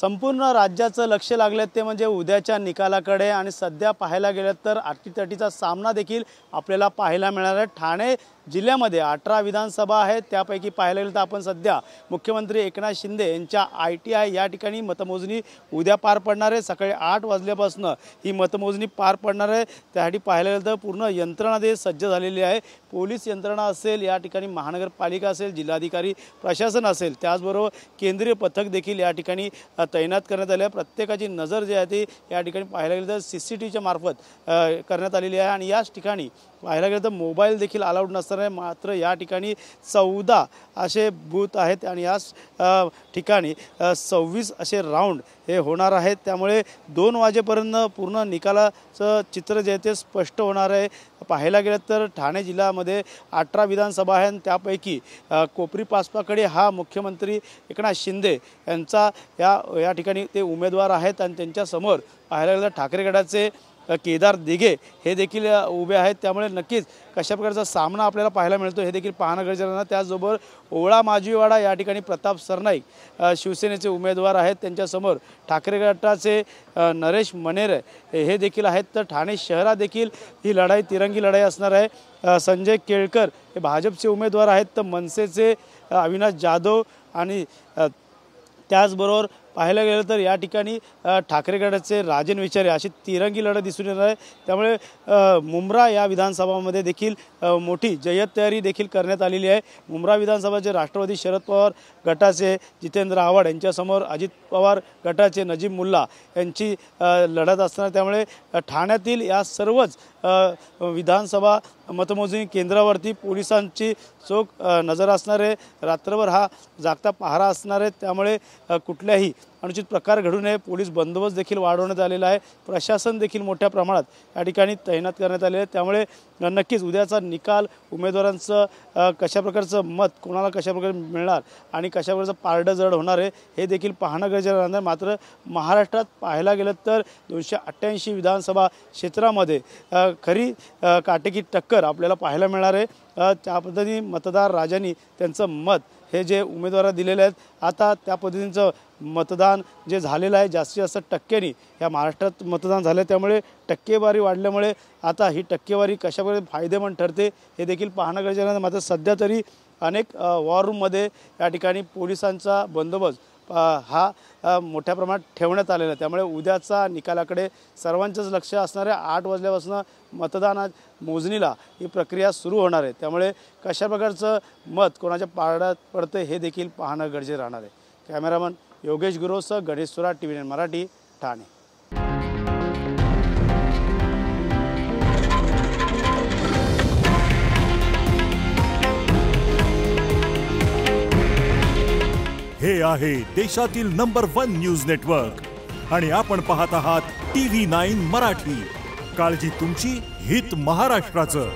संपूर्ण राज्याचं लक्ष लागले ते म्हणजे उद्याच्या निकालाकडे आणि सध्या पाहायला गेलं तर अटीतटीचा सामना देखील आपल्याला पाहायला मिळणार आहे। ठाणे जिल्ह्यामध्ये 18 विधानसभा आहेत, त्यापैकी पाहायला गेलं तर आपण सध्या मुख्यमंत्री एकनाथ शिंदे यांच्या ITI या ठिकाणी मतमोजणी उद्या पार पडणार आहे। सकाळी 8 वाजल्यापासून ही मतमोजणी पार पडणार आहे। त्यासाठी पाहायला गेलं तर पूर्ण यंत्रणा दे सज्ज झालेली आहे। पोलीस यंत्रणा असेल, या ठिकाणी महानगरपालिका असेल, जिल्हाधिकारी प्रशासन असेल, त्याचबरोबर केंद्रीय पथक देखील या ठिकाणी तैनात करण्यात आले आहे। प्रत्येकाची नजर जी आहे ती या ठिकाणी पाहायला गेलं तर CCTVच्या मार्फत करण्यात आलेली आहे आणि याच ठिकाणी पाहायला गेलं तर मोबाईल देखील अलाउड नसणार आहे। मात्र या ठिकाणी 14 असे बूथ आहेत आणि याच ठिकाणी 26 असे राऊंड हे होणार आहेत। त्यामुळे 2 वाजेपर्यंत पूर्ण निकालाचं चित्र जे ते स्पष्ट होणार आहे। पाहायला गेलं तर ठाणे जिल्ह्यामध्ये 18 विधानसभा आहेत, त्यापैकी कोपरी पासपाकडे हा मुख्यमंत्री एकनाथ शिंदे यांचा या ठिकाणी ते उमेदवार आहेत आणि त्यांच्यासमोर पाहायला गेलं तर ठाकरे गटाचे केदार दिघे हे देखील उभे आहेत। त्यामुळे नक्कीच कशा प्रकारचा सामना आपल्याला पाहायला मिळतो हे देखील पाहणं गरजेचं आहे। त्याचबरोबर ओवळा माजिवाडा या ठिकाणी प्रताप सरनाईक शिवसेनेचे उमेदवार आहेत, त्यांच्यासमोर ठाकरे गटाचे नरेश मनेरे हे देखील आहेत। तर ठाणे शहरात देखील ही लढाई तिरंगी लढाई असणार आहे। संजय केळकर हे भाजपचे उमेदवार आहेत, तर मनसेचे अविनाश जाधव आणि त्याचबरोबर पाहायला गेलं तर या ठिकाणी ठाकरे गटाचे राजन विचारे अशी तिरंगी लढत दिसून येणार आहे। त्यामुळे मुंब्रा या विधानसभामध्ये देखील मोठी जय्यत तयारी देखील करण्यात आलेली आहे। मुंब्रा विधानसभाचे राष्ट्रवादी शरद पवार गटाचे जितेंद्र आव्हाड यांच्यासमोर अजित पवार गटाचे नजीब मुल्ला यांची लढत असणार। त्यामुळे ठाण्यातील या सर्वच विधानसभा मतमोजणी केंद्रावरती पोलिसांची चोख नजर असणार आहे। रात्रभर हा जागता पहारा असणार आहे। त्यामुळे कुठल्याही अनुचित प्रकार घडू नये पोलीस बंदोबस्त देखील वाढवण्यात आलेला आहे। प्रशासन देखील मोठ्या प्रमाणात या ठिकाणी तैनात करण्यात आले आहे। त्यामुळे नक्कीच उद्याचा निकाल उमेदवारांचं कशा प्रकारचं मत कोणाला कशा प्रकारे मिळणार आणि कशा प्रकारचं पारडं जड होणार आहे हे देखील पाहणं गरजेचं राहणार। मात्र महाराष्ट्रात पाहायला गेलं तर 288 विधानसभा क्षेत्रामध्ये खरी काटेकी टक्कर आपल्याला पाहायला मिळणार आहे। त्या पद्धतीने मतदार राजांनी त्यांचं मत हे जे उमेदवार दिलेले आहेत, आता त्या पद्धतीचं मतदान जे झालेलं आहे जास्तीत जास्त टक्क्यांनी या महाराष्ट्रात मतदान झालं। त्यामुळे टक्केवारी वाढल्यामुळे आता ही टक्केवारी कशाप्रकारे फायदेमंद ठरते हे देखील पाहणं गरजेचं आहे। मात्र सध्या तरी अनेक वॉर रूममध्ये या ठिकाणी पोलिसांचा बंदोबस्त हा मोठ्या प्रमाणात ठेवण्यात आलेला आहे। त्यामुळे उद्याचा निकालाकडे सर्वांचंच लक्ष असणार आहे। 8 वाजल्यापासून मतदान मोजणीला ही प्रक्रिया सुरू होणार आहे। त्यामुळे कशा प्रकारचं मत कोणाच्या पारड्यात पडतं हे देखील पाहणं गरजेचं राहणार आहे। कॅमेरामन योगेश गुरोसह गणेश सुराट, TV9 मराठी, ठाणे। हे आहे देशातील नंबर 1 न्यूज नेटवर्क आणि आपण पाहत आहात TV9 मराठी। काळजी तुमची, हित महाराष्ट्राचं।